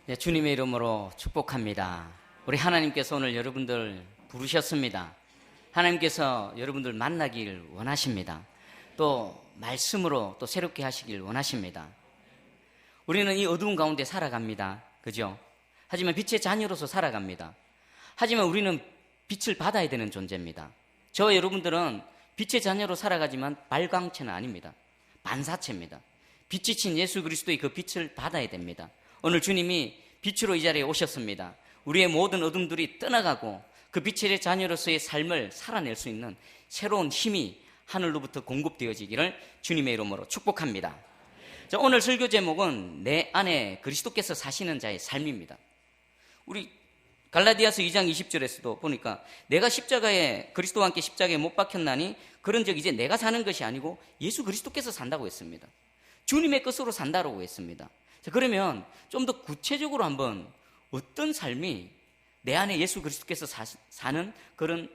네, 주님의 이름으로 축복합니다. 우리 하나님께서 오늘 여러분들 부르셨습니다. 하나님께서 여러분들 만나길 원하십니다. 또 말씀으로 또 새롭게 하시길 원하십니다. 우리는 이 어두운 가운데 살아갑니다. 그죠? 하지만 빛의 자녀로서 살아갑니다. 하지만 우리는 빛을 받아야 되는 존재입니다. 저와 여러분들은 빛의 자녀로 살아가지만 발광체는 아닙니다. 반사체입니다. 빛이 친 예수 그리스도의 그 빛을 받아야 됩니다. 오늘 주님이 빛으로 이 자리에 오셨습니다. 우리의 모든 어둠들이 떠나가고 그 빛의 자녀로서의 삶을 살아낼 수 있는 새로운 힘이 하늘로부터 공급되어지기를 주님의 이름으로 축복합니다. 자, 오늘 설교 제목은 내 안에 그리스도께서 사시는 자의 삶입니다. 우리 갈라디아서 2장 20절에서도 보니까 내가 십자가에 그리스도와 함께 십자가에 못 박혔나니 그런즉 이제 내가 사는 것이 아니고 예수 그리스도께서 산다고 했습니다. 주님의 것으로 산다라고 했습니다. 자, 그러면 좀 더 구체적으로 한번 어떤 삶이 내 안에 예수 그리스도께서 사는 그런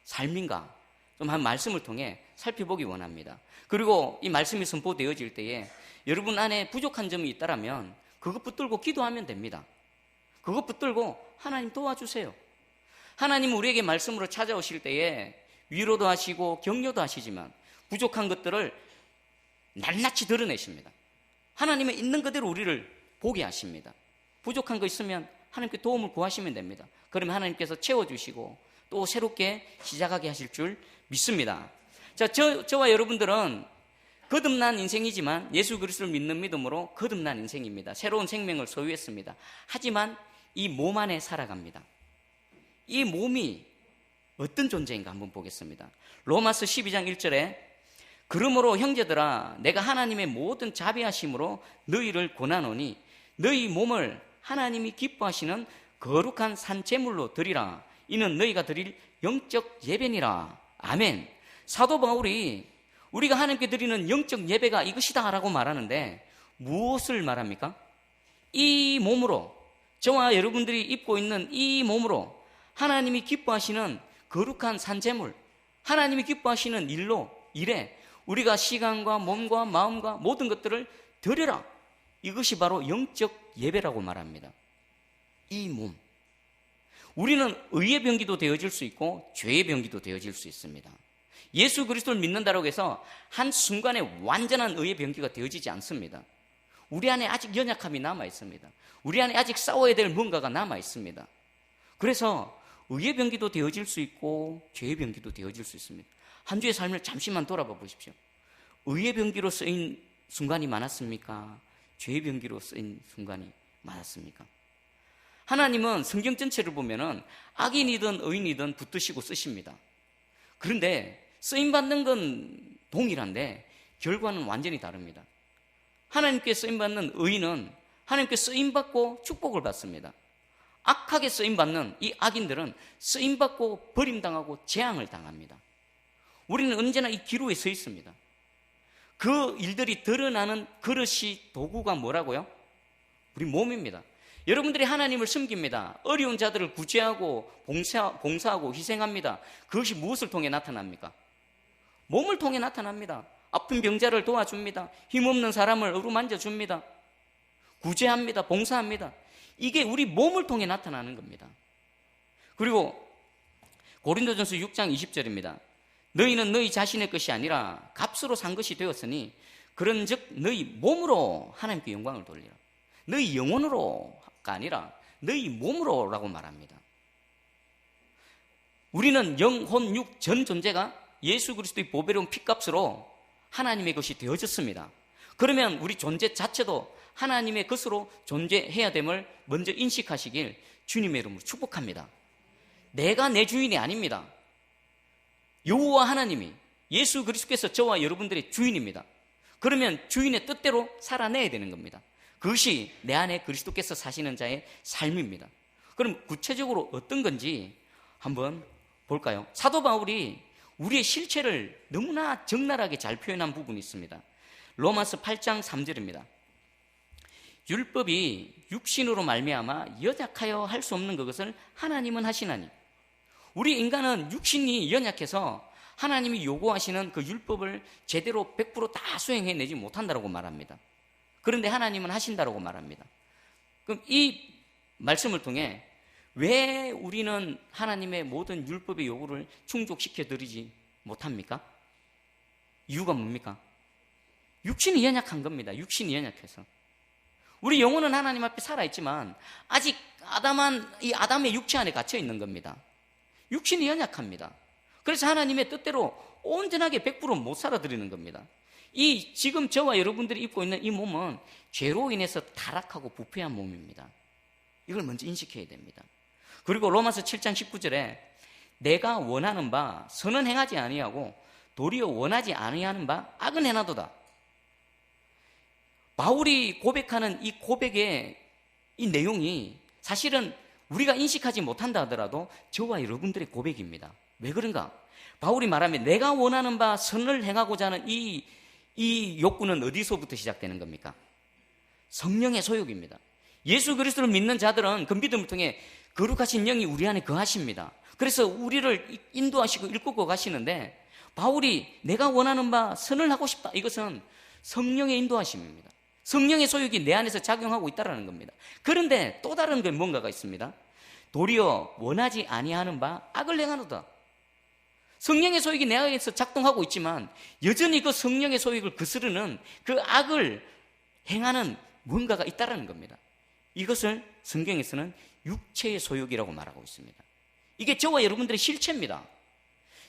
삶인가 좀 한 말씀을 통해 살펴보기 원합니다. 그리고 이 말씀이 선포되어질 때에 여러분 안에 부족한 점이 있다면 그것 붙들고 기도하면 됩니다. 그것 붙들고 하나님 도와주세요. 하나님은 우리에게 말씀으로 찾아오실 때에 위로도 하시고 격려도 하시지만 부족한 것들을 낱낱이 드러내십니다. 하나님은 있는 그대로 우리를 보게 하십니다. 부족한 거 있으면 하나님께 도움을 구하시면 됩니다. 그러면 하나님께서 채워주시고 또 새롭게 시작하게 하실 줄 믿습니다. 자, 저와 여러분들은 거듭난 인생이지만 예수 그리스도를 믿는 믿음으로 거듭난 인생입니다. 새로운 생명을 소유했습니다. 하지만 이 몸 안에 살아갑니다. 이 몸이 어떤 존재인가 한번 보겠습니다. 로마서 12장 1절에 그러므로 형제들아 내가 하나님의 모든 자비하심으로 너희를 권하노니 너희 몸을 하나님이 기뻐하시는 거룩한 산제물로 드리라. 이는 너희가 드릴 영적 예배니라. 아멘. 사도 바울이 우리가 하나님께 드리는 영적 예배가 이것이다 라고 말하는데 무엇을 말합니까? 이 몸으로, 저와 여러분들이 입고 있는 이 몸으로 하나님이 기뻐하시는 거룩한 산제물, 하나님이 기뻐하시는 일에 우리가 시간과 몸과 마음과 모든 것들을 드려라. 이것이 바로 영적 예배라고 말합니다. 이 몸. 우리는 의의 병기도 되어질 수 있고 죄의 병기도 되어질 수 있습니다. 예수 그리스도를 믿는다고 해서 한순간에 완전한 의의 병기가 되어지지 않습니다. 우리 안에 아직 연약함이 남아 있습니다. 우리 안에 아직 싸워야 될 뭔가가 남아 있습니다. 그래서 의의 병기도 되어질 수 있고 죄의 병기도 되어질 수 있습니다. 한 주의 삶을 잠시만 돌아봐 보십시오. 의의 병기로 쓰인 순간이 많았습니까? 죄의 병기로 쓰인 순간이 많았습니까? 하나님은 성경 전체를 보면은 악인이든 의인이든 붙드시고 쓰십니다. 그런데 쓰임받는 건 동일한데 결과는 완전히 다릅니다. 하나님께 쓰임받는 의인은 하나님께 쓰임받고 축복을 받습니다. 악하게 쓰임받는 이 악인들은 쓰임받고 버림당하고 재앙을 당합니다. 우리는 언제나 이 기로에 서 있습니다. 그 일들이 드러나는 그릇이 도구가 뭐라고요? 우리 몸입니다. 여러분들이 하나님을 섬깁니다. 어려운 자들을 구제하고 봉사하고 희생합니다. 그것이 무엇을 통해 나타납니까? 몸을 통해 나타납니다. 아픈 병자를 도와줍니다. 힘없는 사람을 어루만져 줍니다. 구제합니다. 봉사합니다. 이게 우리 몸을 통해 나타나는 겁니다. 그리고 고린도전서 6장 20절입니다. 너희는 너희 자신의 것이 아니라 값으로 산 것이 되었으니 그런즉 너희 몸으로 하나님께 영광을 돌리라. 너희 영혼으로가 아니라 너희 몸으로라고 말합니다. 우리는 영혼 육 전 존재가 예수 그리스도의 보배로운 피값으로 하나님의 것이 되어졌습니다. 그러면 우리 존재 자체도 하나님의 것으로 존재해야 됨을 먼저 인식하시길 주님의 이름으로 축복합니다. 내가 내 주인이 아닙니다. 여호와 하나님이 예수 그리스도께서 저와 여러분들의 주인입니다. 그러면 주인의 뜻대로 살아내야 되는 겁니다. 그것이 내 안에 그리스도께서 사시는 자의 삶입니다. 그럼 구체적으로 어떤 건지 한번 볼까요? 사도 바울이 우리의 실체를 너무나 적나라하게 잘 표현한 부분이 있습니다. 로마서 8장 3절입니다. 율법이 육신으로 말미암아 연약하여 할 수 없는 그것을 하나님은 하시나니. 우리 인간은 육신이 연약해서 하나님이 요구하시는 그 율법을 제대로 100% 다 수행해내지 못한다고 말합니다. 그런데 하나님은 하신다고 말합니다. 그럼 이 말씀을 통해 왜 우리는 하나님의 모든 율법의 요구를 충족시켜 드리지 못합니까? 이유가 뭡니까? 육신이 연약한 겁니다. 육신이 연약해서. 우리 영혼은 하나님 앞에 살아있지만 아직 이 아담의 육체 안에 갇혀 있는 겁니다. 육신이 연약합니다. 그래서 하나님의 뜻대로 온전하게 100%못 살아드리는 겁니다. 지금 저와 여러분들이 입고 있는 이 몸은 죄로 인해서 타락하고 부패한 몸입니다. 이걸 먼저 인식해야 됩니다. 그리고 로마서 7장 19절에 내가 원하는 바 선은 행하지 아니하고 도리어 원하지 아니하는 바 악은 행하도다. 바울이 고백하는 이 고백의 이 내용이 사실은 우리가 인식하지 못한다 하더라도 저와 여러분들의 고백입니다. 왜 그런가? 바울이 말하면 내가 원하는 바 선을 행하고자 하는 이 욕구는 어디서부터 시작되는 겁니까? 성령의 소욕입니다. 예수 그리스도를 믿는 자들은 그 믿음을 통해 거룩하신 영이 우리 안에 거하십니다. 그래서 우리를 인도하시고 이끌고 가시는데 바울이 내가 원하는 바 선을 하고 싶다. 이것은 성령의 인도하심입니다. 성령의 소욕이 내 안에서 작용하고 있다는 겁니다. 그런데 또 다른 건 뭔가가 있습니다. 도리어 원하지 아니하는 바 악을 행하노다. 성령의 소욕이 내 안에서 작동하고 있지만 여전히 그 성령의 소욕을 거스르는 그 악을 행하는 뭔가가 있다는 겁니다. 이것을 성경에서는 육체의 소욕이라고 말하고 있습니다. 이게 저와 여러분들의 실체입니다.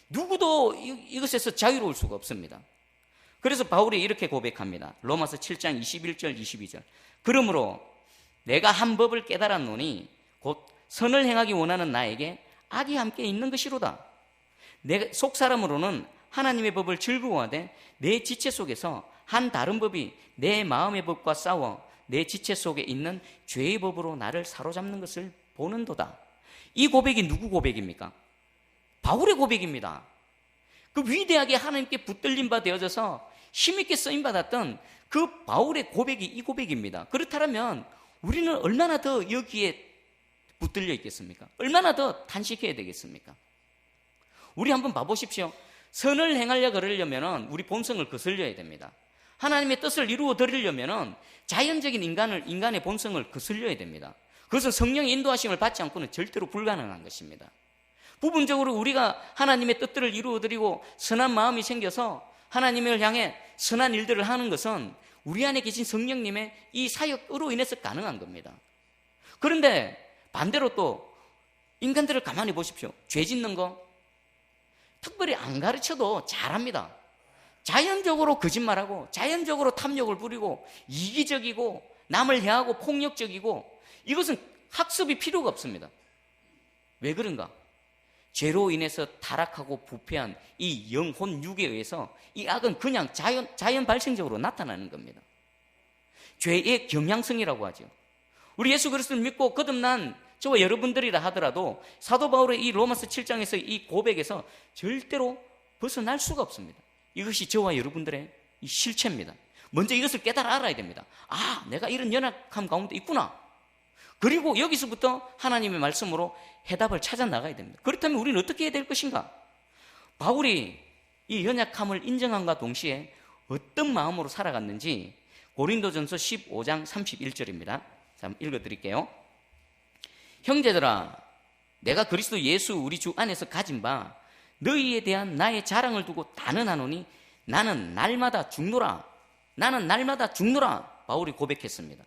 누구도 이것에서 자유로울 수가 없습니다. 그래서 바울이 이렇게 고백합니다. 로마서 7장 21절 22절. 그러므로 내가 한 법을 깨달았노니 곧 선을 행하기 원하는 나에게 악이 함께 있는 것이로다. 내 속사람으로는 하나님의 법을 즐거워하되 내 지체 속에서 한 다른 법이 내 마음의 법과 싸워 내 지체 속에 있는 죄의 법으로 나를 사로잡는 것을 보는도다. 이 고백이 누구 고백입니까? 바울의 고백입니다. 그 위대하게 하나님께 붙들림 바 되어져서 힘있게 쓰임받았던 그 바울의 고백이 이 고백입니다. 그렇다면 우리는 얼마나 더 여기에 붙들려 있겠습니까? 얼마나 더 단식해야 되겠습니까? 우리 한번 봐보십시오. 선을 행하려 그러려면 우리 본성을 거슬려야 됩니다. 하나님의 뜻을 이루어 드리려면 자연적인 인간의 본성을 거슬려야 됩니다. 그것은 성령의 인도하심을 받지 않고는 절대로 불가능한 것입니다. 부분적으로 우리가 하나님의 뜻들을 이루어 드리고 선한 마음이 생겨서 하나님을 향해 선한 일들을 하는 것은 우리 안에 계신 성령님의 이 사역으로 인해서 가능한 겁니다. 그런데 반대로 또 인간들을 가만히 보십시오. 죄 짓는 거 특별히 안 가르쳐도 잘합니다. 자연적으로 거짓말하고 자연적으로 탐욕을 부리고 이기적이고 남을 해하고 폭력적이고 이것은 학습이 필요가 없습니다. 왜 그런가? 죄로 인해서 타락하고 부패한 이 영혼 육에 의해서 이 악은 그냥 자연 발생적으로 나타나는 겁니다. 죄의 경향성이라고 하죠. 우리 예수 그리스도를 믿고 거듭난 저와 여러분들이라 하더라도 사도 바울의 이 로마서 7장에서 이 고백에서 절대로 벗어날 수가 없습니다. 이것이 저와 여러분들의 이 실체입니다. 먼저 이것을 깨달아 알아야 됩니다. 아, 내가 이런 연약함 가운데 있구나. 그리고 여기서부터 하나님의 말씀으로 해답을 찾아 나가야 됩니다. 그렇다면 우리는 어떻게 해야 될 것인가? 바울이 이 연약함을 인정함과 동시에 어떤 마음으로 살아갔는지 고린도전서 15장 31절입니다. 자, 읽어드릴게요. 형제들아, 내가 그리스도 예수 우리 주 안에서 가진 바 너희에 대한 나의 자랑을 두고 단언하노니 나는 날마다 죽노라. 나는 날마다 죽노라. 바울이 고백했습니다.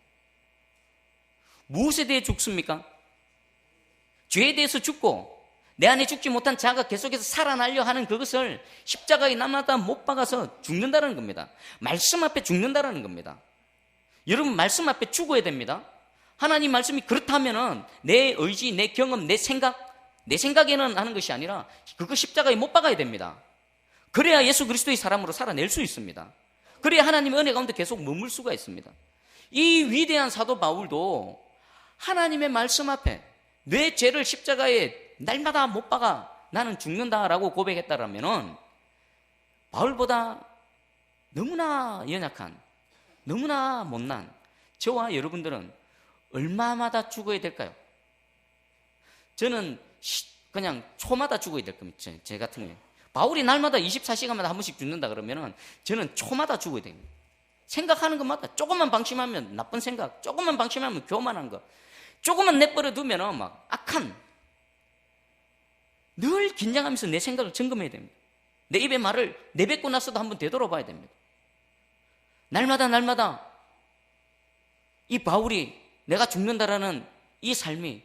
무엇에 대해 죽습니까? 죄에 대해서 죽고 내 안에 죽지 못한 자가 계속해서 살아나려 하는 그것을 십자가에 날마다 못 박아서 죽는다는 겁니다. 말씀 앞에 죽는다는 겁니다. 여러분, 말씀 앞에 죽어야 됩니다. 하나님 말씀이 그렇다면은 내 의지, 내 경험, 내 생각에는 하는 것이 아니라 그거 십자가에 못 박아야 됩니다. 그래야 예수 그리스도의 사람으로 살아낼 수 있습니다. 그래야 하나님의 은혜 가운데 계속 머물 수가 있습니다. 이 위대한 사도 바울도 하나님의 말씀 앞에 내 죄를 십자가에 날마다 못 박아 나는 죽는다라고 고백했다라면은 바울보다 너무나 연약한, 너무나 못난 저와 여러분들은 얼마마다 죽어야 될까요? 저는 그냥 초마다 죽어야 될 겁니다. 제 같은 경우에. 바울이 날마다 24시간마다 한 번씩 죽는다 그러면은 저는 초마다 죽어야 됩니다. 생각하는 것마다 조금만 방심하면 나쁜 생각, 조금만 방심하면 교만한 거, 조금만 내버려 두면 막 악한, 늘 긴장하면서 내 생각을 점검해야 됩니다. 내 입의 말을 내뱉고 나서도 한번 되돌아봐야 됩니다. 날마다 이 바울이 내가 죽는다라는 이 삶이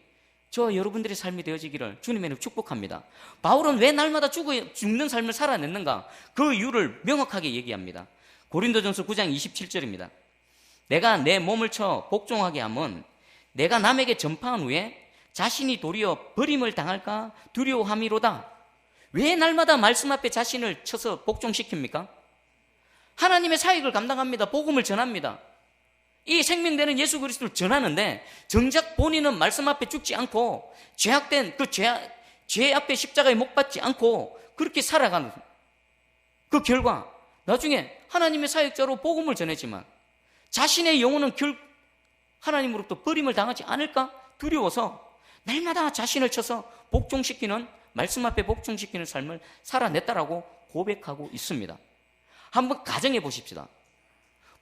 저 여러분들의 삶이 되어지기를 주님의 이름으로 축복합니다. 바울은 왜 날마다 죽는 삶을 살아냈는가? 그 이유를 명확하게 얘기합니다. 고린도전서 9장 27절입니다. 내가 내 몸을 쳐 복종하게 함은 내가 남에게 전파한 후에 자신이 도리어 버림을 당할까 두려워함이로다. 왜 날마다 말씀 앞에 자신을 쳐서 복종시킵니까? 하나님의 사역을 감당합니다. 복음을 전합니다. 이 생명되는 예수 그리스도를 전하는데 정작 본인은 말씀 앞에 죽지 않고 죄악된 그 죄 앞에 십자가에 못 박지 않고 그렇게 살아가는 그 결과 나중에 하나님의 사역자로 복음을 전했지만 자신의 영혼은 하나님으로부터 버림을 당하지 않을까 두려워서 날마다 자신을 쳐서 복종시키는, 말씀 앞에 복종시키는 삶을 살아냈다라고 고백하고 있습니다. 한번 가정해 보십시다.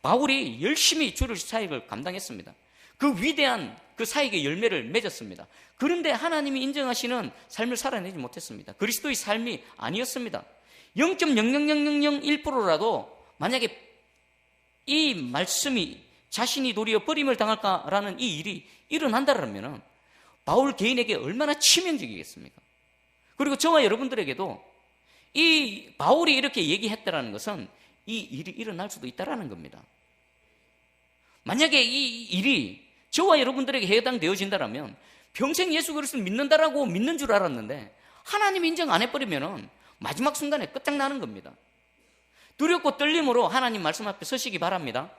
바울이 열심히 주를 사역을 감당했습니다. 그 위대한 그 사역의 열매를 맺었습니다. 그런데 하나님이 인정하시는 삶을 살아내지 못했습니다. 그리스도의 삶이 아니었습니다. 0.00001%라도 만약에 이 말씀이 자신이 도리어 버림을 당할까라는 이 일이 일어난다면 바울 개인에게 얼마나 치명적이겠습니까? 그리고 저와 여러분들에게도 이 바울이 이렇게 얘기했다라는 것은 이 일이 일어날 수도 있다라는 겁니다. 만약에 이 일이 저와 여러분들에게 해당되어진다면 평생 예수 그리스도를 믿는다라고 믿는 줄 알았는데 하나님 인정 안 해버리면 마지막 순간에 끝장나는 겁니다. 두렵고 떨림으로 하나님 말씀 앞에 서시기 바랍니다.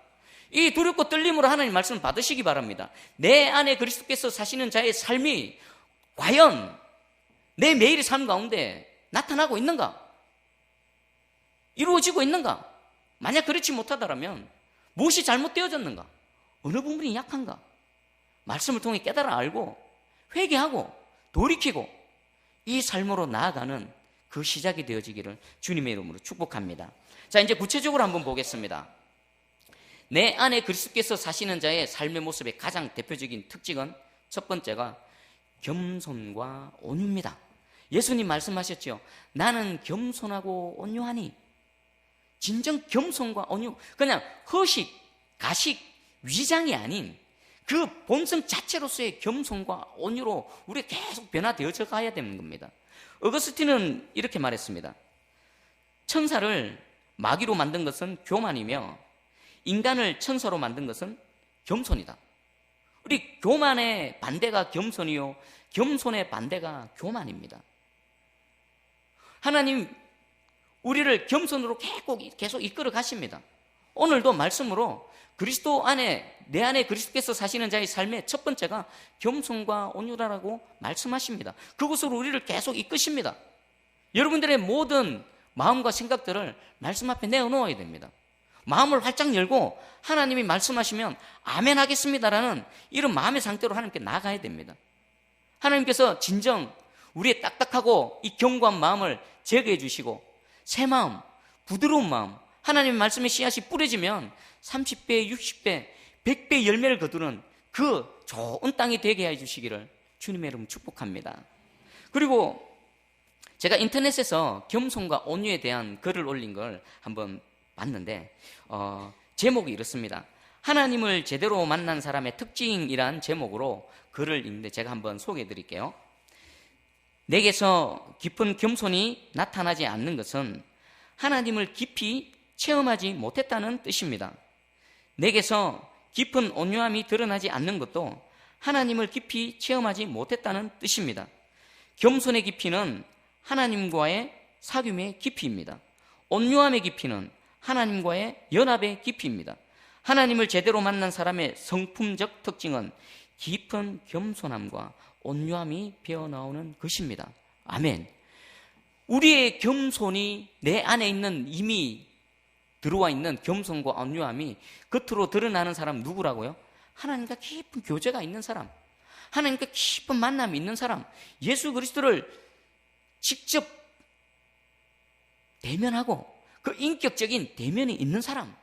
이 두렵고 떨림으로 하나님 말씀을 받으시기 바랍니다. 내 안에 그리스도께서 사시는 자의 삶이 과연 내 매일의 삶 가운데 나타나고 있는가? 이루어지고 있는가? 만약 그렇지 못하다면 무엇이 잘못되어졌는가? 어느 부분이 약한가? 말씀을 통해 깨달아 알고 회개하고 돌이키고 이 삶으로 나아가는 그 시작이 되어지기를 주님의 이름으로 축복합니다. 자, 이제 구체적으로 한번 보겠습니다. 내 안에 그리스도께서 사시는 자의 삶의 모습의 가장 대표적인 특징은 첫 번째가 겸손과 온유입니다. 예수님 말씀하셨죠. 나는 겸손하고 온유하니. 진정 겸손과 온유, 그냥 허식, 가식, 위장이 아닌 그 본성 자체로서의 겸손과 온유로 우리가 계속 변화되어져 가야 되는 겁니다. 어거스틴은 이렇게 말했습니다. 천사를 마귀로 만든 것은 교만이며 인간을 천사로 만든 것은 겸손이다. 우리 교만의 반대가 겸손이요, 겸손의 반대가 교만입니다. 하나님 우리를 겸손으로 계속 이끌어 가십니다. 오늘도 말씀으로 그리스도 안에, 내 안에 그리스도께서 사시는 자의 삶의 첫 번째가 겸손과 온유라고 말씀하십니다. 그곳으로 우리를 계속 이끄십니다. 여러분들의 모든 마음과 생각들을 말씀 앞에 내어놓아야 됩니다. 마음을 활짝 열고 하나님이 말씀하시면 아멘 하겠습니다라는 이런 마음의 상태로 하나님께 나아가야 됩니다. 하나님께서 진정 우리의 딱딱하고 이 견고한 마음을 제거해 주시고 새 마음, 부드러운 마음, 하나님의 말씀의 씨앗이 뿌려지면 30배, 60배, 100배 열매를 거두는 그 좋은 땅이 되게 해주시기를 주님의 이름으로 축복합니다. 그리고 제가 인터넷에서 겸손과 온유에 대한 글을 올린 걸 한번 봤는데 제목이 이렇습니다. 하나님을 제대로 만난 사람의 특징이란 제목으로 글을 읽는데 제가 한번 소개해 드릴게요. 내게서 깊은 겸손이 나타나지 않는 것은 하나님을 깊이 체험하지 못했다는 뜻입니다. 내게서 깊은 온유함이 드러나지 않는 것도 하나님을 깊이 체험하지 못했다는 뜻입니다. 겸손의 깊이는 하나님과의 사귐의 깊이입니다. 온유함의 깊이는 하나님과의 연합의 깊이입니다. 하나님을 제대로 만난 사람의 성품적 특징은 깊은 겸손함과 온유함이 배어나오는 것입니다. 아멘. 우리의 겸손이 내 안에 있는 이미 들어와 있는 겸손과 온유함이 겉으로 드러나는 사람 누구라고요? 하나님과 깊은 교제가 있는 사람, 하나님과 깊은 만남이 있는 사람, 예수 그리스도를 직접 대면하고 그 인격적인 대면이 있는 사람,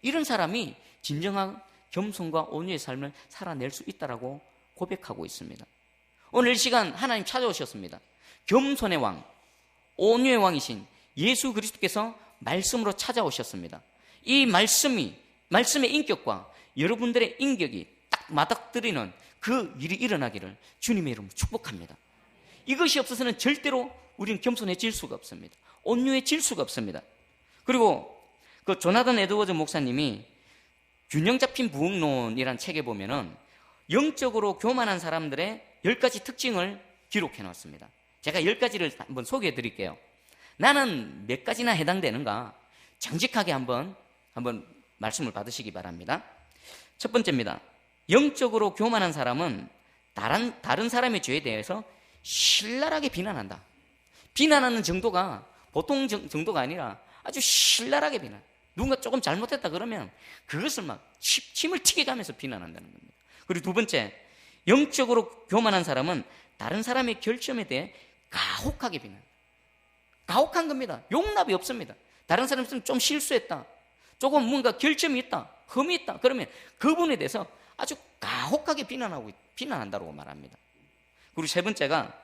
이런 사람이 진정한 겸손과 온유의 삶을 살아낼 수 있다라고 고백하고 있습니다. 오늘 이 시간 하나님 찾아오셨습니다. 겸손의 왕, 온유의 왕이신 예수 그리스도께서 말씀으로 찾아오셨습니다. 이 말씀의 인격과 여러분들의 인격이 딱 맞닥뜨리는 그 일이 일어나기를 주님의 이름으로 축복합니다. 이것이 없어서는 절대로 우리는 겸손해질 수가 없습니다. 온유해질 수가 없습니다. 그리고 그 조나단 에드워즈 목사님이 균형 잡힌 부흥론이라는 책에 보면은 영적으로 교만한 사람들의 10가지 특징을 기록해 놨습니다. 제가 10가지를 한번 소개해 드릴게요. 나는 몇 가지나 해당되는가? 정직하게 한번 말씀을 받으시기 바랍니다. 첫 번째입니다. 영적으로 교만한 사람은 다른 사람의 죄에 대해서 신랄하게 비난한다. 비난하는 정도가 보통 정도가 아니라 아주 신랄하게 비난. 누군가 조금 잘못했다 그러면 그것을 막 침을 튀게 가면서 비난한다는 겁니다. 그리고 두 번째, 영적으로 교만한 사람은 다른 사람의 결점에 대해 가혹하게 비난한다. 가혹한 겁니다. 용납이 없습니다. 다른 사람이 좀 실수했다, 조금 뭔가 결점이 있다, 흠이 있다 그러면 그분에 대해서 아주 가혹하게 비난한다고 말합니다. 그리고 세 번째가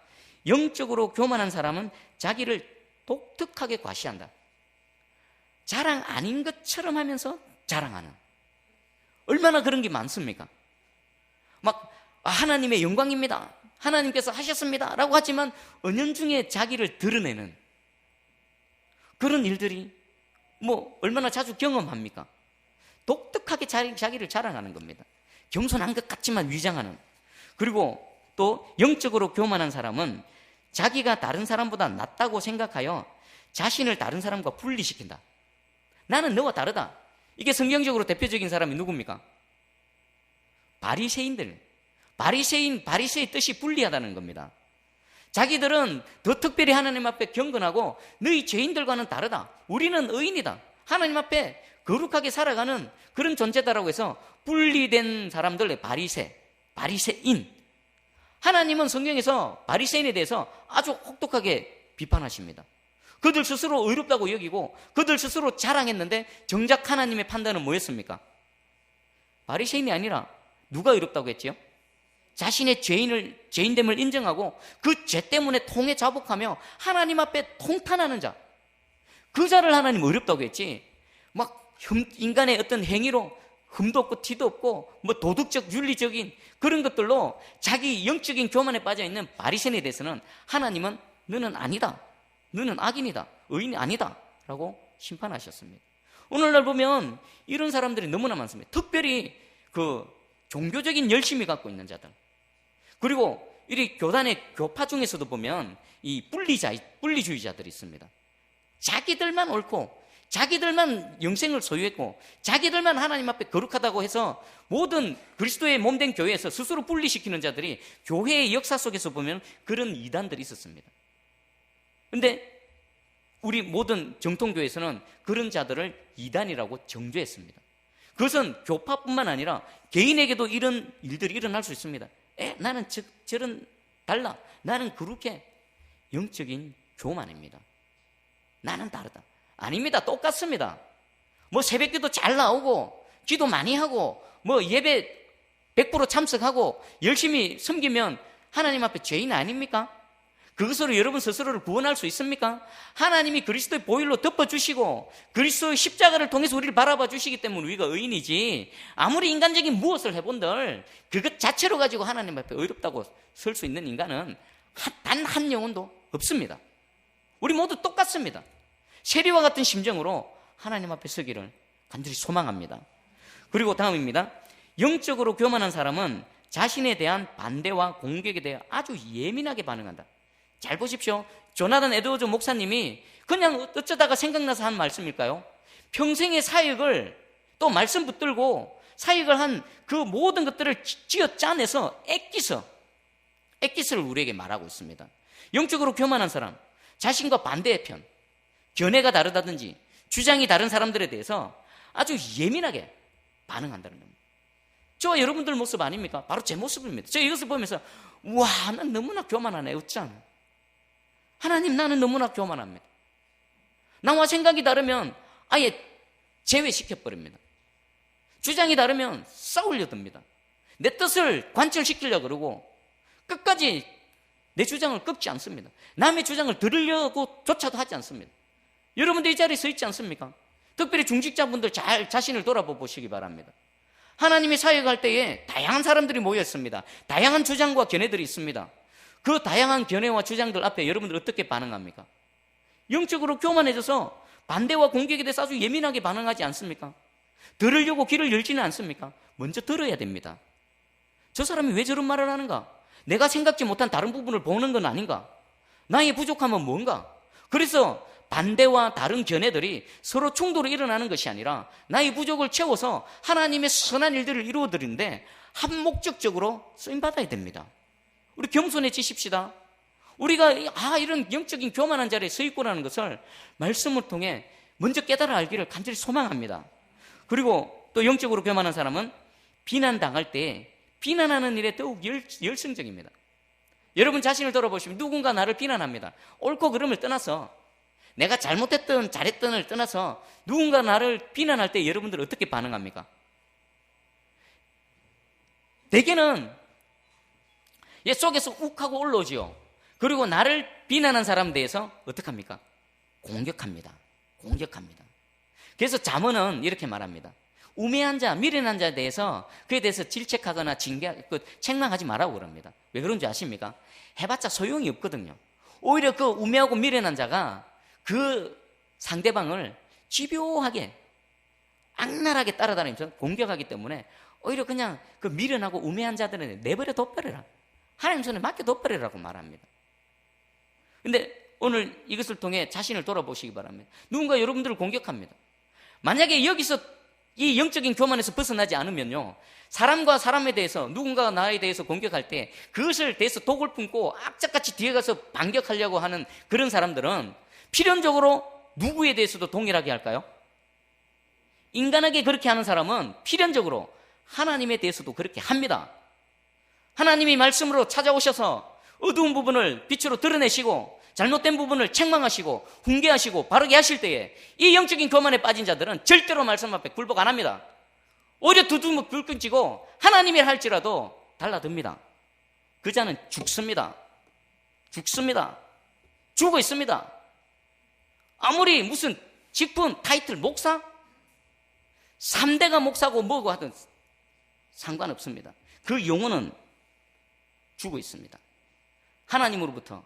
영적으로 교만한 사람은 자기를 독특하게 과시한다. 자랑 아닌 것처럼 하면서 자랑하는. 얼마나 그런 게 많습니까? 막 하나님의 영광입니다, 하나님께서 하셨습니다 라고 하지만 은연중에 자기를 드러내는 그런 일들이 얼마나 자주 경험합니까? 독특하게 자기를 자랑하는 겁니다. 겸손한 것 같지만 위장하는. 그리고 또 영적으로 교만한 사람은 자기가 다른 사람보다 낫다고 생각하여 자신을 다른 사람과 분리시킨다. 나는 너와 다르다. 이게 성경적으로 대표적인 사람이 누굽니까? 바리새인들. 바리새의 뜻이 분리하다는 겁니다. 자기들은 더 특별히 하나님 앞에 경건하고 너희 죄인들과는 다르다. 우리는 의인이다. 하나님 앞에 거룩하게 살아가는 그런 존재다라고 해서 분리된 사람들, 바리새인. 하나님은 성경에서 바리새인에 대해서 아주 혹독하게 비판하십니다. 그들 스스로 의롭다고 여기고 그들 스스로 자랑했는데 정작 하나님의 판단은 뭐였습니까? 바리새인이 아니라 누가 의롭다고 했지요? 자신의 죄인됨을 인정하고 그 죄 때문에 통해 자복하며 하나님 앞에 통탄하는 자, 그 자를 하나님 의롭다고 했지 막 인간의 어떤 행위로 흠도 없고 티도 없고 도덕적 윤리적인 그런 것들로 자기 영적인 교만에 빠져있는 바리새인에 대해서는 하나님은 너는 아니다, 너는 악인이다, 의인이 아니다 라고 심판하셨습니다. 오늘날 보면 이런 사람들이 너무나 많습니다. 특별히 그 종교적인 열심이 갖고 있는 자들, 그리고 이 교단의 교파 중에서도 보면 이 분리주의자들이 있습니다. 자기들만 옳고 자기들만 영생을 소유했고 자기들만 하나님 앞에 거룩하다고 해서 모든 그리스도의 몸된 교회에서 스스로 분리시키는 자들이 교회의 역사 속에서 보면 그런 이단들이 있었습니다. 그런데 우리 모든 정통교회에서는 그런 자들을 이단이라고 정죄했습니다. 그것은 교파뿐만 아니라 개인에게도 이런 일들이 일어날 수 있습니다. 나는 저런 달라, 나는 그렇게 영적인 교만입니다. 나는 다르다. 아닙니다. 똑같습니다. 새벽기도 잘 나오고 기도 많이 하고 예배 100% 참석하고 열심히 섬기면 하나님 앞에 죄인 아닙니까? 그것으로 여러분 스스로를 구원할 수 있습니까? 하나님이 그리스도의 보혈로 덮어주시고 그리스도의 십자가를 통해서 우리를 바라봐 주시기 때문에 우리가 의인이지, 아무리 인간적인 무엇을 해본들 그것 자체로 가지고 하나님 앞에 의롭다고 설 수 있는 인간은 단 한 영혼도 없습니다. 우리 모두 똑같습니다. 세리와 같은 심정으로 하나님 앞에 서기를 간절히 소망합니다. 그리고 다음입니다. 영적으로 교만한 사람은 자신에 대한 반대와 공격에 대해 아주 예민하게 반응한다. 잘 보십시오. 조나단 에드워즈 목사님이 그냥 어쩌다가 생각나서 한 말씀일까요? 평생의 사역을 또 말씀 붙들고 사역을 한 그 모든 것들을 쥐어 짜내서 엑기스를 우리에게 말하고 있습니다. 영적으로 교만한 사람, 자신과 반대의 편, 견해가 다르다든지 주장이 다른 사람들에 대해서 아주 예민하게 반응한다는 겁니다. 저 여러분들 모습 아닙니까? 바로 제 모습입니다. 저 이것을 보면서 와, 난 너무나 교만하네, 어쩌나. 하나님, 나는 너무나 교만합니다. 나와 생각이 다르면 아예 제외시켜버립니다. 주장이 다르면 싸우려 듭니다. 내 뜻을 관철시키려고 그러고 끝까지 내 주장을 꺾지 않습니다. 남의 주장을 들으려고 조차도 하지 않습니다. 여러분들 이 자리에 서 있지 않습니까? 특별히 중직자분들 잘 자신을 돌아보시기 바랍니다. 하나님의 사역할 때에 다양한 사람들이 모였습니다. 다양한 주장과 견해들이 있습니다. 그 다양한 견해와 주장들 앞에 여러분들 어떻게 반응합니까? 영적으로 교만해져서 반대와 공격에 대해서 아주 예민하게 반응하지 않습니까? 들으려고 귀를 열지는 않습니까? 먼저 들어야 됩니다. 저 사람이 왜 저런 말을 하는가? 내가 생각지 못한 다른 부분을 보는 건 아닌가? 나의 부족함은 뭔가? 그래서 반대와 다른 견해들이 서로 충돌이 일어나는 것이 아니라 나의 부족을 채워서 하나님의 선한 일들을 이루어드리는데 한목적적으로 쓰임받아야 됩니다. 우리 겸손해지십시다. 우리가 이런 영적인 교만한 자리에 서 있구나는 것을 말씀을 통해 먼저 깨달아 알기를 간절히 소망합니다. 그리고 또 영적으로 교만한 사람은 비난당할 때 비난하는 일에 더욱 열성적입니다. 여러분 자신을 돌아보시면 누군가 나를 비난합니다. 옳고 그름을 떠나서 내가 잘못했든 잘했든을 떠나서 누군가 나를 비난할 때 여러분들 어떻게 반응합니까? 대개는 얘 속에서 욱하고 올라오지요. 그리고 나를 비난한 사람에 대해서 어떻게 합니까? 공격합니다. 그래서 잠언은 이렇게 말합니다. 우매한 자, 미련한 자에 대해서 그에 대해서 질책하거나 책망하지 말라고 그럽니다. 왜 그런지 아십니까? 해봤자 소용이 없거든요. 오히려 그 우매하고 미련한 자가 그 상대방을 집요하게 악랄하게 따라다니면서 공격하기 때문에 오히려 그냥 그 미련하고 우매한 자들은 내버려 둬버려라. 하나님 손에 맡겨 둬버리라고 말합니다. 근데 오늘 이것을 통해 자신을 돌아보시기 바랍니다. 누군가 여러분들을 공격합니다. 만약에 여기서 이 영적인 교만에서 벗어나지 않으면요, 사람과 사람에 대해서 누군가가 나에 대해서 공격할 때 그것을 대해서 독을 품고 악착같이 뒤에 가서 반격하려고 하는 그런 사람들은 필연적으로 누구에 대해서도 동일하게 할까요? 인간에게 그렇게 하는 사람은 필연적으로 하나님에 대해서도 그렇게 합니다. 하나님이 말씀으로 찾아오셔서 어두운 부분을 빛으로 드러내시고 잘못된 부분을 책망하시고 훈계하시고 바르게 하실 때에 이 영적인 교만에 빠진 자들은 절대로 말씀 앞에 굴복 안 합니다. 오히려 두두목 불 끊지고 하나님이 할지라도 달라듭니다. 그 자는 죽습니다. 죽어 있습니다. 아무리 무슨 직분, 타이틀, 목사? 3대가 목사고 뭐고 하든 상관없습니다. 그 영혼은 죽어 있습니다. 하나님으로부터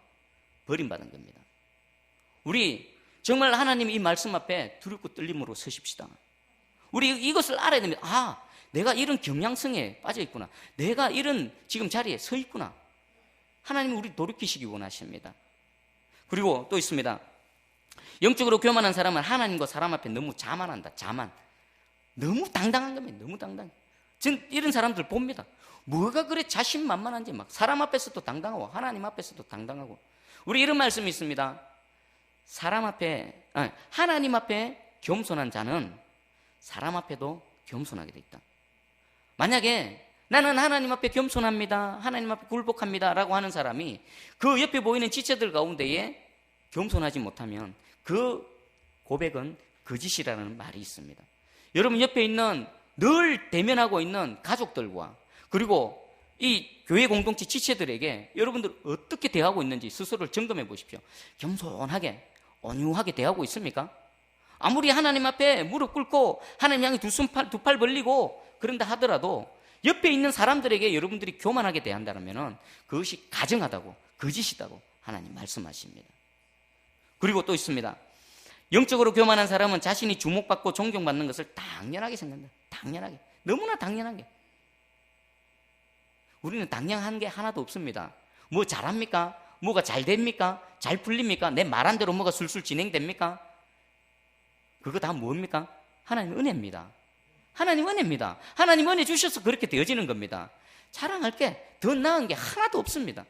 버림받은 겁니다. 우리 정말 하나님 이 말씀 앞에 두렵고 떨림으로 서십시다. 우리 이것을 알아야 됩니다. 내가 이런 경향성에 빠져 있구나. 내가 이런 지금 자리에 서 있구나. 하나님이 우리 돌이키시기 원하십니다. 그리고 또 있습니다. 영적으로 교만한 사람은 하나님과 사람 앞에 너무 자만한다. 자만. 너무 당당한 겁니다. 너무 당당해. 전 이런 사람들 봅니다. 뭐가 그래 자신만만한지 막 사람 앞에서도 당당하고 하나님 앞에서도 당당하고. 우리 이런 말씀이 있습니다. 하나님 앞에 겸손한 자는 사람 앞에도 겸손하게 돼 있다. 만약에 나는 하나님 앞에 겸손합니다, 하나님 앞에 굴복합니다 라고 하는 사람이 그 옆에 보이는 지체들 가운데에 겸손하지 못하면 그 고백은 거짓이라는 말이 있습니다. 여러분 옆에 있는 늘 대면하고 있는 가족들과 그리고 이 교회 공동체 지체들에게 여러분들 어떻게 대하고 있는지 스스로를 점검해 보십시오. 겸손하게 온유하게 대하고 있습니까? 아무리 하나님 앞에 무릎 꿇고 하나님 향해 두 팔 벌리고 그런다 하더라도 옆에 있는 사람들에게 여러분들이 교만하게 대한다면 그것이 가증하다고 거짓이다고 하나님 말씀하십니다. 그리고 또 있습니다. 영적으로 교만한 사람은 자신이 주목받고 존경받는 것을 당연하게 생각합니다. 당연하게. 너무나 당연하게. 우리는 당연한 게 하나도 없습니다. 뭐 잘합니까? 뭐가 잘 됩니까? 잘 풀립니까? 내 말한 대로 뭐가 술술 진행됩니까? 그거 다 뭡니까? 하나님 은혜입니다. 하나님 은혜입니다. 하나님 은혜 주셔서 그렇게 되어지는 겁니다. 자랑할 게 더 나은 게 하나도 없습니다.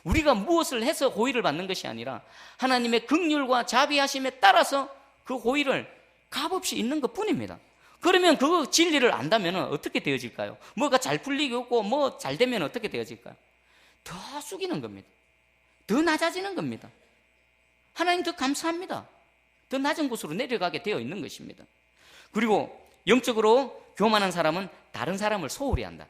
우리가 무엇을 해서 호의를 받는 것이 아니라 하나님의 긍휼과 자비하심에 따라서 그 호의를 값없이 있는 것 뿐입니다. 그러면 그 진리를 안다면 어떻게 되어질까요? 뭐가 잘 풀리고 뭐 잘 되면 어떻게 되어질까요? 더 숙이는 겁니다. 더 낮아지는 겁니다. 하나님 더 감사합니다. 더 낮은 곳으로 내려가게 되어 있는 것입니다. 그리고 영적으로 교만한 사람은 다른 사람을 소홀히 한다.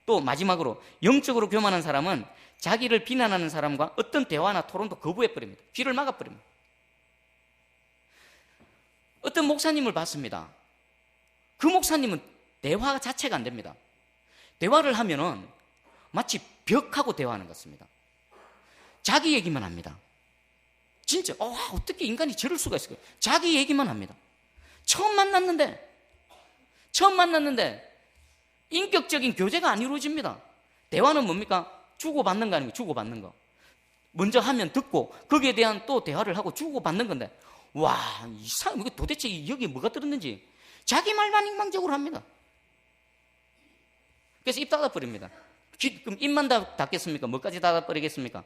또 마지막으로 영적으로 교만한 사람은 자기를 비난하는 사람과 어떤 대화나 토론도 거부해버립니다. 귀를 막아버립니다. 어떤 목사님을 봤습니다. 그 목사님은 대화 자체가 안 됩니다. 대화를 하면은 마치 벽하고 대화하는 것 같습니다. 자기 얘기만 합니다. 진짜 어떻게 인간이 저럴 수가 있을까요? 자기 얘기만 합니다. 처음 만났는데 인격적인 교제가 안 이루어집니다. 대화는 뭡니까? 주고받는 거 아닙니까? 주고받는 거. 먼저 하면 듣고 거기에 대한 또 대화를 하고 주고받는 건데, 와, 이거 도대체 여기에 뭐가 들었는지 자기 말만 일방적으로 합니다. 그래서 입 닫아버립니다. 그럼 입만 닫겠습니까? 뭐까지 닫아버리겠습니까?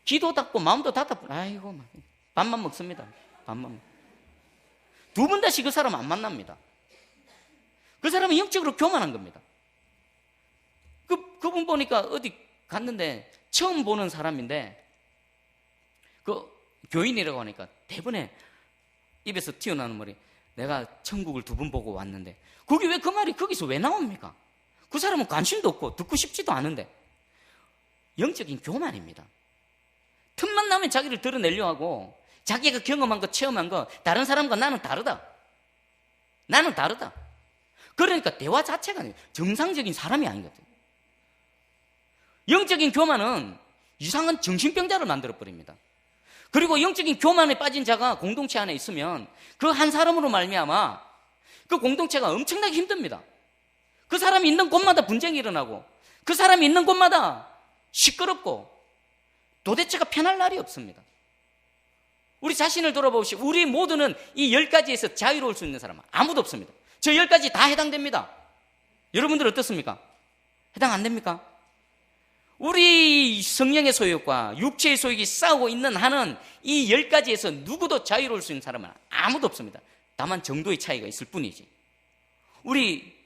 귀도 닫고 마음도 아이고, 밥만 먹습니다. 밥만. 두 번 다시 그 사람 안 만납니다. 그 사람은 영적으로 교만한 겁니다. 그분 보니까 어디 갔는데 처음 보는 사람인데 그 교인이라고 하니까 대번에 입에서 튀어나오는 말이, 내가 천국을 2번 보고 왔는데, 그게 왜 그 말이 거기서 왜 나옵니까? 그 사람은 관심도 없고 듣고 싶지도 않은데. 영적인 교만입니다. 틈만 나면 자기를 드러내려 하고, 자기가 경험한 거, 체험한 거, 다른 사람과 나는 다르다. 그러니까 대화 자체가 정상적인 사람이 아니거든요. 영적인 교만은 이상한 정신병자를 만들어버립니다. 그리고 영적인 교만에 빠진 자가 공동체 안에 있으면 그 한 사람으로 말미암아 그 공동체가 엄청나게 힘듭니다. 그 사람이 있는 곳마다 분쟁이 일어나고, 그 사람이 있는 곳마다 시끄럽고, 도대체가 편할 날이 없습니다. 우리 자신을 돌아보시오. 우리 모두는 이 10가지에서 자유로울 수 있는 사람은 아무도 없습니다. 저 10가지 다 해당됩니다. 여러분들 어떻습니까? 해당 안 됩니까? 우리 성령의 소욕과 육체의 소욕이 싸우고 있는 한은 이 10가지에서 누구도 자유로울 수 있는 사람은 아무도 없습니다. 다만 정도의 차이가 있을 뿐이지. 우리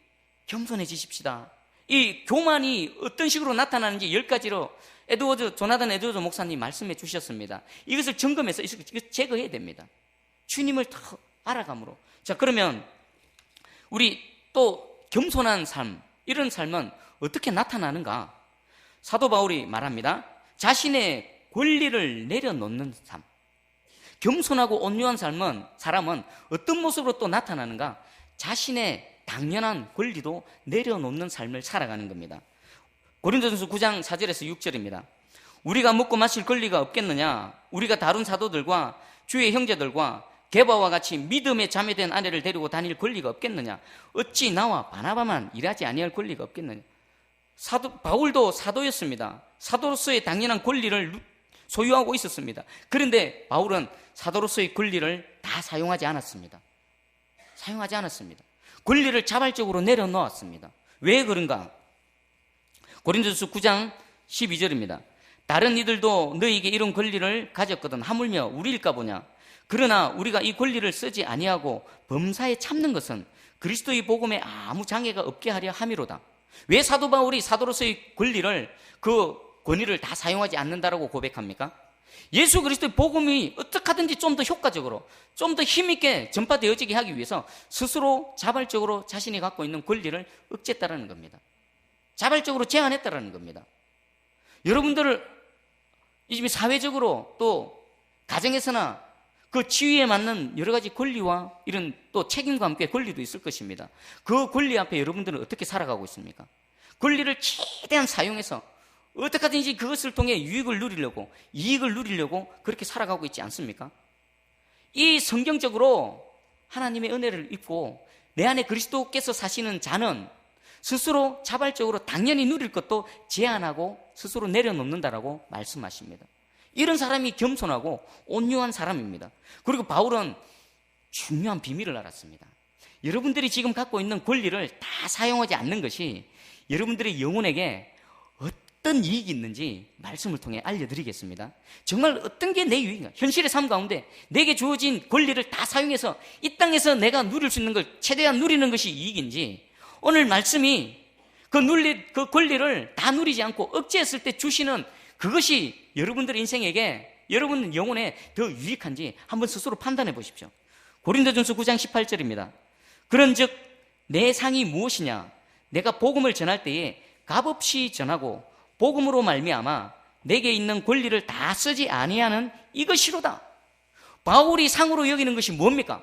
겸손해지십시다. 이 교만이 어떤 식으로 나타나는지 10가지로 조나단 에드워드 목사님 말씀해 주셨습니다. 이것을 점검해서 이거 제거해야 됩니다. 주님을 더 알아감으로. 자, 그러면 우리 또 겸손한 삶, 이런 삶은 어떻게 나타나는가? 사도 바울이 말합니다. 자신의 권리를 내려놓는 삶. 겸손하고 온유한 사람은 어떤 모습으로 또 나타나는가? 자신의 당연한 권리도 내려놓는 삶을 살아가는 겁니다. 고린도전서 9장 4절에서 6절입니다. 우리가 먹고 마실 권리가 없겠느냐? 우리가 다른 사도들과 주의 형제들과 게바와 같이 믿음에 자매된 아내를 데리고 다닐 권리가 없겠느냐? 어찌 나와 바나바만 일하지 아니할 권리가 없겠느냐? 바울도 사도였습니다. 사도로서의 당연한 권리를 소유하고 있었습니다. 그런데 바울은 사도로서의 권리를 다 사용하지 않았습니다. 권리를 자발적으로 내려놓았습니다. 왜 그런가? 고린도전서 9장 12절입니다. 다른 이들도 너희에게 이런 권리를 가졌거든 하물며 우리일까 보냐? 그러나 우리가 이 권리를 쓰지 아니하고 범사에 참는 것은 그리스도의 복음에 아무 장애가 없게 하려 함이로다. 왜 사도 바울이 사도로서의 그 권위를 다 사용하지 않는다라고 고백합니까? 예수 그리스도의 복음이 어떻게 하든지 좀 더 효과적으로, 좀 더 힘있게 전파되어지게 하기 위해서 스스로 자발적으로 자신이 갖고 있는 권리를 억제했다라는 겁니다. 자발적으로 제한했다라는 겁니다. 여러분들을 이 사회적으로 또 가정에서나 그 지위에 맞는 여러 가지 권리와 이런 또 책임과 함께 권리도 있을 것입니다. 그 권리 앞에 여러분들은 어떻게 살아가고 있습니까? 권리를 최대한 사용해서 어떻게 하든지 그것을 통해 이익을 누리려고 그렇게 살아가고 있지 않습니까? 이 성경적으로 하나님의 은혜를 입고 내 안에 그리스도께서 사시는 자는 스스로 자발적으로 당연히 누릴 것도 제한하고 스스로 내려놓는다라고 말씀하십니다. 이런 사람이 겸손하고 온유한 사람입니다. 그리고 바울은 중요한 비밀을 알았습니다. 여러분들이 지금 갖고 있는 권리를 다 사용하지 않는 것이 여러분들의 영혼에게 어떤 이익이 있는지 말씀을 통해 알려드리겠습니다. 정말 어떤 게 내 유익인가? 현실의 삶 가운데 내게 주어진 권리를 다 사용해서 이 땅에서 내가 누릴 수 있는 걸 최대한 누리는 것이 이익인지, 오늘 말씀이 그 권리를 다 누리지 않고 억제했을 때 주시는 그것이 여러분들의 인생에게, 여러분 영혼에 더 유익한지 한번 스스로 판단해 보십시오. 고린도전서 9장 18절입니다. 그런즉 내 상이 무엇이냐? 내가 복음을 전할 때에 값없이 전하고 복음으로 말미암아 내게 있는 권리를 다 쓰지 아니하는 이것이로다. 바울이 상으로 여기는 것이 뭡니까?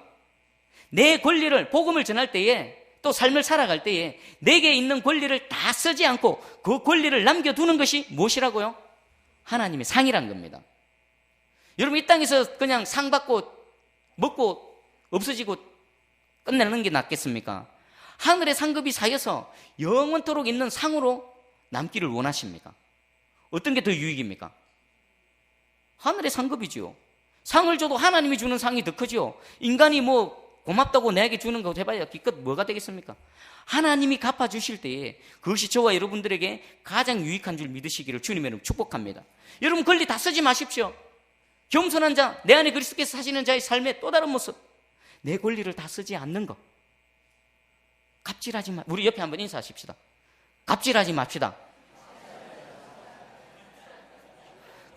내 권리를, 복음을 전할 때에, 또 삶을 살아갈 때에 내게 있는 권리를 다 쓰지 않고 그 권리를 남겨두는 것이 무엇이라고요? 하나님의 상이란 겁니다. 여러분, 이 땅에서 그냥 상 받고 먹고 없어지고 끝내는 게 낫겠습니까? 하늘의 상급이 쌓여서 영원토록 있는 상으로 남기를 원하십니까? 어떤 게 더 유익입니까? 하늘의 상급이지요. 상을 줘도 하나님이 주는 상이 더 크지요. 인간이 뭐 고맙다고 내게 주는 거 해봐야 기껏 뭐가 되겠습니까? 하나님이 갚아주실 때에 그것이 저와 여러분들에게 가장 유익한 줄 믿으시기를 주님의 축복합니다. 여러분, 권리 다 쓰지 마십시오. 겸손한 자, 내 안에 그리스도께서 사시는 자의 삶의 또 다른 모습, 내 권리를 다 쓰지 않는 것. 갑질하지 마. 우리 옆에 한번 인사하십시다. 갑질하지 맙시다.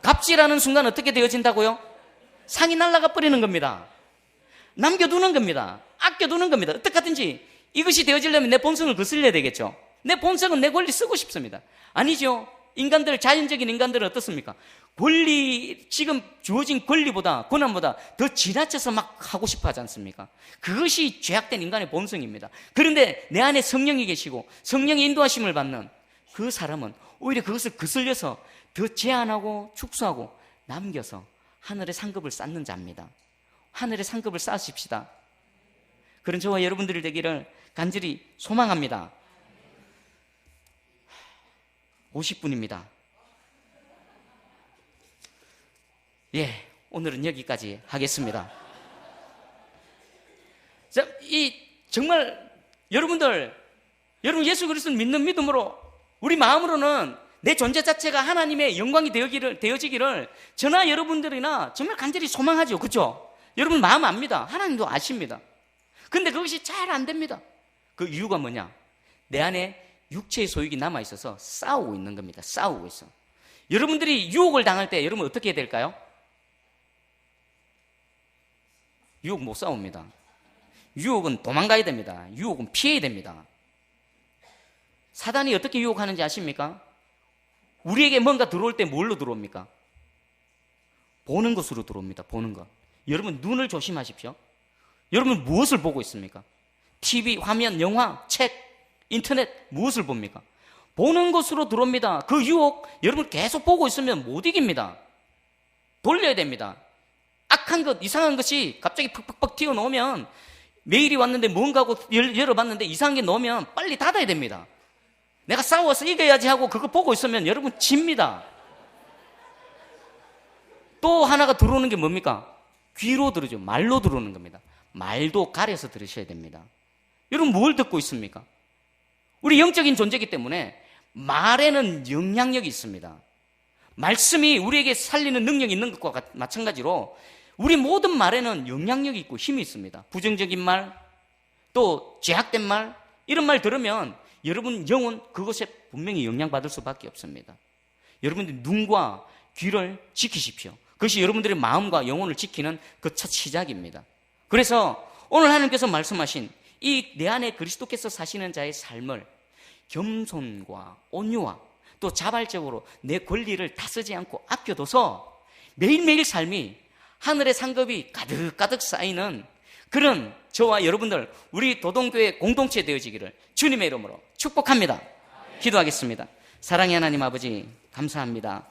갑질하는 순간 어떻게 되어진다고요? 상이 날아가 버리는 겁니다. 남겨두는 겁니다. 아껴두는 겁니다. 어떻게 하든지 이것이 되어지려면 내 본성을 거슬려야 되겠죠. 내 본성은 내 권리 쓰고 싶습니다. 아니죠. 인간들, 자연적인 인간들은 어떻습니까? 권리, 지금 주어진 권리보다, 권한보다 더 지나쳐서 막 하고 싶어 하지 않습니까? 그것이 죄악된 인간의 본성입니다. 그런데 내 안에 성령이 계시고 성령의 인도하심을 받는 그 사람은 오히려 그것을 거슬려서 더 제한하고 축소하고 남겨서 하늘의 상급을 쌓는 자입니다. 하늘의 상급을 쌓으십시다. 그런 저와 여러분들이 되기를 간절히 소망합니다. 50분입니다. 예, 오늘은 여기까지 하겠습니다. 자, 정말 여러분 예수 그리스도를 믿는 믿음으로 우리 마음으로는 내 존재 자체가 하나님의 영광이 되어지기를 저나 여러분들이나 정말 간절히 소망하죠. 그렇죠? 여러분 마음 압니다. 하나님도 아십니다. 근데 그것이 잘 안 됩니다. 그 이유가 뭐냐? 내 안에 육체의 소욕이 남아있어서 싸우고 있는 겁니다. 싸우고 있어. 여러분들이 유혹을 당할 때 여러분 어떻게 해야 될까요? 유혹 못 싸웁니다. 유혹은 도망가야 됩니다. 유혹은 피해야 됩니다. 사단이 어떻게 유혹하는지 아십니까? 우리에게 뭔가 들어올 때 뭘로 들어옵니까? 보는 것으로 들어옵니다. 보는 것. 여러분 눈을 조심하십시오. 여러분 무엇을 보고 있습니까? TV, 화면, 영화, 책, 인터넷 무엇을 봅니까? 보는 것으로 들어옵니다. 그 유혹 여러분 계속 보고 있으면 못 이깁니다. 돌려야 됩니다. 악한 것, 이상한 것이 갑자기 팍팍팍 튀어나오면 메일이 왔는데 뭔가 하고 열어봤는데 이상한 게 나오면 빨리 닫아야 됩니다. 내가 싸워서 이겨야지 하고 그거 보고 있으면 여러분 집니다. 또 하나가 들어오는 게 뭡니까? 귀로 들으죠. 말로 들어오는 겁니다. 말도 가려서 들으셔야 됩니다. 여러분 뭘 듣고 있습니까? 우리 영적인 존재이기 때문에 말에는 영향력이 있습니다. 말씀이 우리에게 살리는 능력이 있는 것과 마찬가지로 우리 모든 말에는 영향력이 있고 힘이 있습니다. 부정적인 말, 또 죄악된 말, 이런 말 들으면 여러분 영혼 그것에 분명히 영향받을 수밖에 없습니다. 여러분들 눈과 귀를 지키십시오. 그것이 여러분들의 마음과 영혼을 지키는 그 첫 시작입니다. 그래서 오늘 하나님께서 말씀하신 이 내 안에 그리스도께서 사시는 자의 삶을 겸손과 온유와 또 자발적으로 내 권리를 다 쓰지 않고 아껴둬서 매일매일 삶이 하늘의 상급이 가득가득 쌓이는 그런 저와 여러분들 우리 도동교회 공동체 되어지기를 주님의 이름으로 축복합니다. 기도하겠습니다. 사랑의 하나님 아버지 감사합니다.